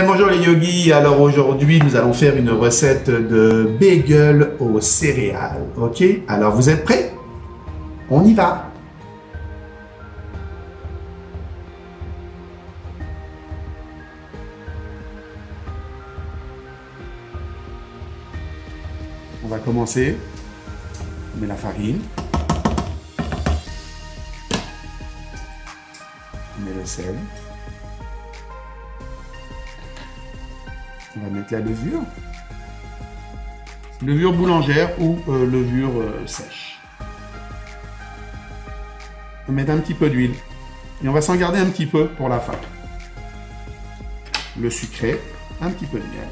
Bonjour les yogis, alors aujourd'hui nous allons faire une recette de bagel aux céréales, ok? Alors vous êtes prêts? On y va! On va commencer, on met la farine, on met le sel, on va mettre la levure, levure boulangère ou levure sèche. On va mettre un petit peu d'huile et on va s'en garder un petit peu pour la fin. Le sucré, un petit peu de miel.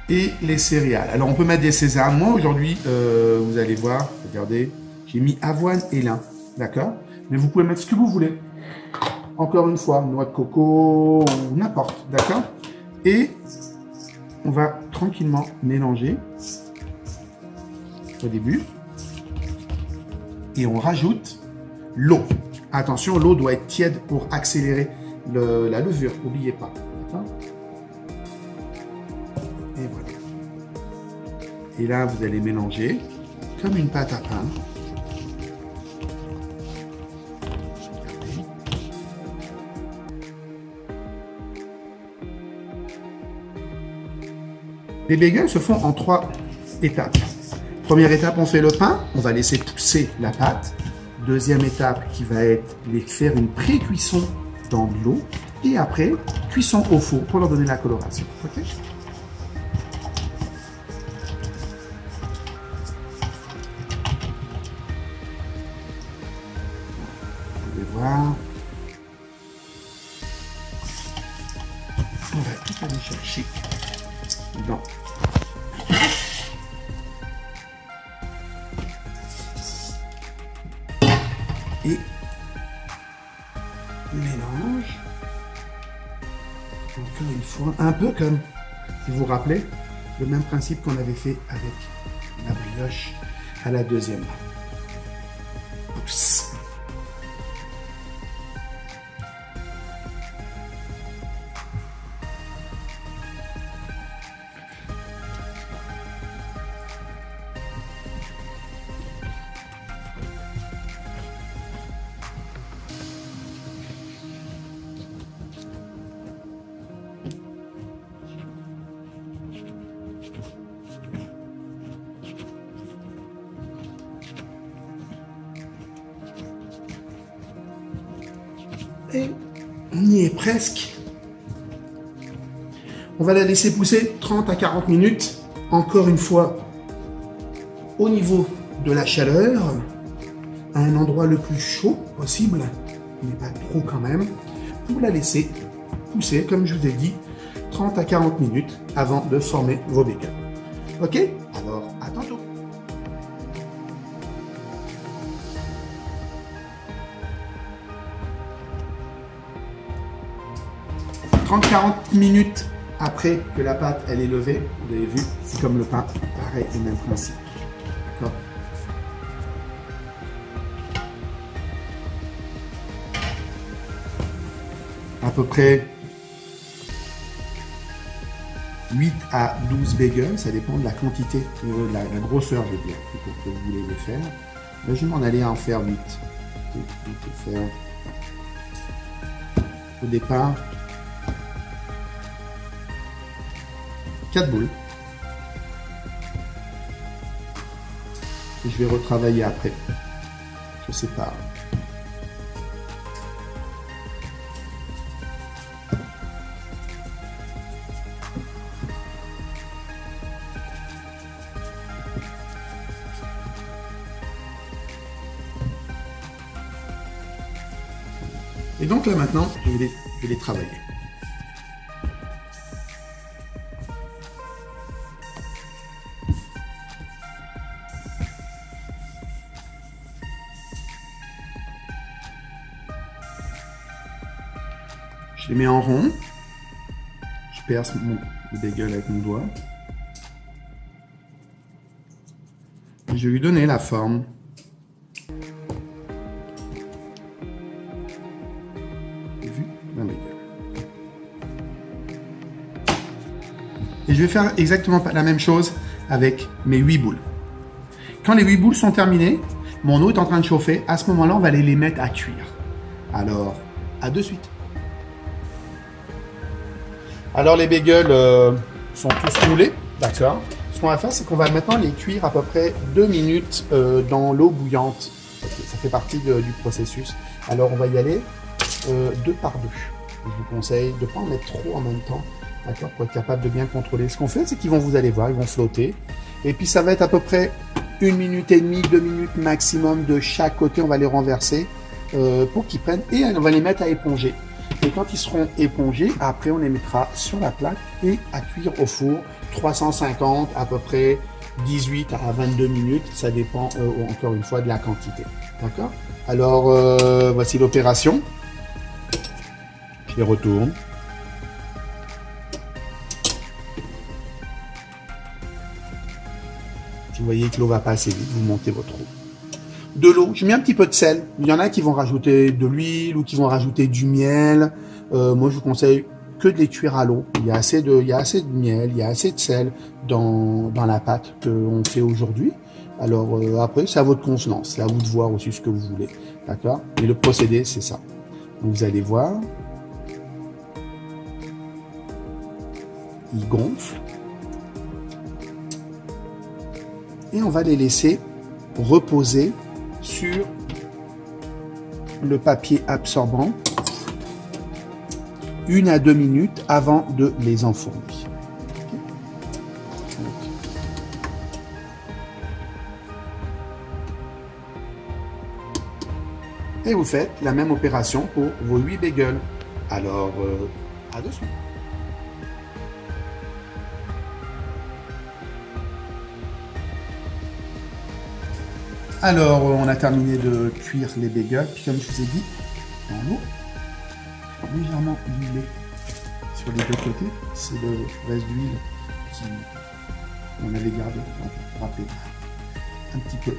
Et les céréales. Alors on peut mettre des sésames. Moi aujourd'hui, vous allez voir, regardez, j'ai mis avoine et lin, d'accord? Mais vous pouvez mettre ce que vous voulez. Encore une fois, noix de coco, n'importe, d'accord? Et on va tranquillement mélanger au début. Et on rajoute l'eau. Attention, l'eau doit être tiède pour accélérer la levure, n'oubliez pas, d'accord? Et voilà. Et là, vous allez mélanger comme une pâte à pain. Les bagels se font en 3 étapes. Première étape, on fait le pain. On va laisser pousser la pâte. Deuxième étape qui va être faire une pré-cuisson dans de l'eau. Et après, cuisson au four pour leur donner la coloration. Okay? Voir. On va tout aller chercher dans et mélange encore une fois, un peu comme, si vous vous rappelez, le même principe qu'on avait fait avec la brioche à la deuxième. Oups. Et on y est presque. On va la laisser pousser 30 à 40 minutes. Encore une fois, au niveau de la chaleur, à un endroit le plus chaud possible, mais pas trop quand même, pour la laisser pousser, comme je vous ai dit, 30 à 40 minutes avant de former vos bagels. Ok? Alors, à tantôt. 30-40 minutes après que la pâte elle est levée, vous avez vu, c'est comme le pain, pareil, le même principe. D'accord? À peu près 8 à 12 bagels, ça dépend de la quantité, de la grosseur, je veux dire, que vous voulez les faire. Là, je vais m'en aller à en faire 8. Je vais faire au départ 4 boules. Et je vais retravailler après. Je sépare. Et donc là maintenant, je vais les travailler. Je les mets en rond. Je perce le bagel avec mon doigt. Et je vais lui donner la forme. Vu d'un bagel. Et je vais faire exactement la même chose avec mes 8 boules. Quand les 8 boules sont terminées, mon eau est en train de chauffer. À ce moment-là, on va aller les mettre à cuire. Alors, à de suite. Alors, les bagels sont tous moulés, d'accord. Ce qu'on va faire, c'est qu'on va maintenant les cuire à peu près 2 minutes dans l'eau bouillante. Ça fait partie du processus. Alors, on va y aller 2 par 2. Je vous conseille de ne pas en mettre trop en même temps, d'accord, pour être capable de bien contrôler. Ce qu'on fait, c'est qu'ils vont, vous allez voir, ils vont flotter. Et puis, ça va être à peu près 1 minute et demie, 2 minutes maximum de chaque côté. On va les renverser pour qu'ils prennent et on va les mettre à éponger. Et quand ils seront épongés, après on les mettra sur la plaque et à cuire au four 350 à peu près 18 à 22 minutes. Ça dépend encore une fois de la quantité. D'accord? Alors voici l'opération. Je les retourne. Si vous voyez que l'eau va pas assez vite, vous montez votre eau. De l'eau, je mets un petit peu de sel. Il y en a qui vont rajouter de l'huile ou qui vont rajouter du miel. Moi, je vous conseille que de les cuire à l'eau. Il y a assez de miel, il y a assez de sel dans la pâte qu'on fait aujourd'hui. Alors après, c'est à votre convenance. C'est à vous de voir aussi ce que vous voulez. D'accord? Et le procédé, c'est ça. Donc, vous allez voir. Il gonfle. Et on va les laisser reposer sur le papier absorbant 1 à 2 minutes avant de les enfourner. Et vous faites la même opération pour vos 8 bagels. Alors, à de suite. Alors, on a terminé de cuire les bagels, puis comme je vous ai dit, dans l'eau, légèrement huilée sur les deux côtés. C'est le reste d'huile qu'on avait gardé, donc rappelez un petit peu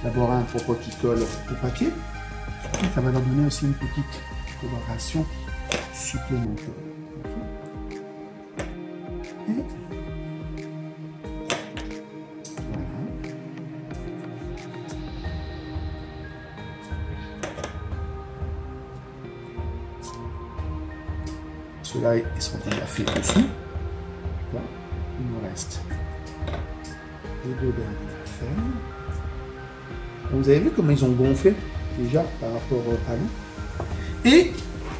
laborin pour pas qu'il colle au papier. Et ça va leur donner aussi une petite coloration supplémentaire. Et ceux-là, ils seront déjà faits aussi. Là, il nous reste les 2 derniers à faire. Vous avez vu comment ils ont gonflé déjà par rapport à nous. Et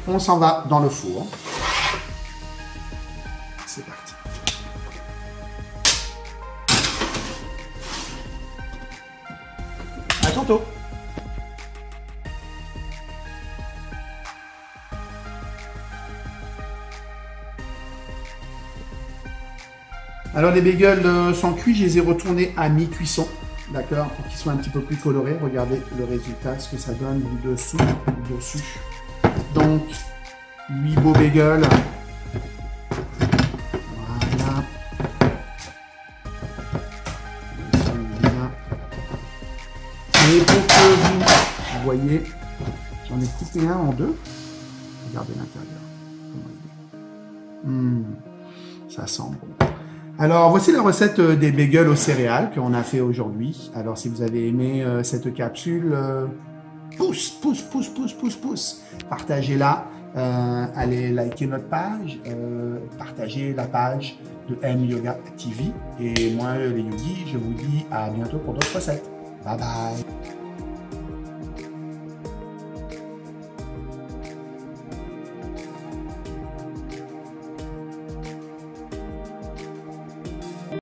on s'en va dans le four. C'est parti. À tantôt. Alors les bagels sont cuits, je les ai retournés à mi-cuisson, d'accord, pour qu'ils soient un petit peu plus colorés. Regardez le résultat, ce que ça donne du dessous, du dessus. Donc, 8 beaux bagels. Voilà. Et pour que vous voyez, j'en ai coupé un en 2. Regardez l'intérieur. Ça sent bon. Alors, voici la recette des bagels aux céréales qu'on a fait aujourd'hui. Alors, si vous avez aimé cette capsule, pouce. Partagez-la. Allez liker notre page. Partagez la page de M Yoga TV. Et moi, les yogis, je vous dis à bientôt pour d'autres recettes. Bye bye.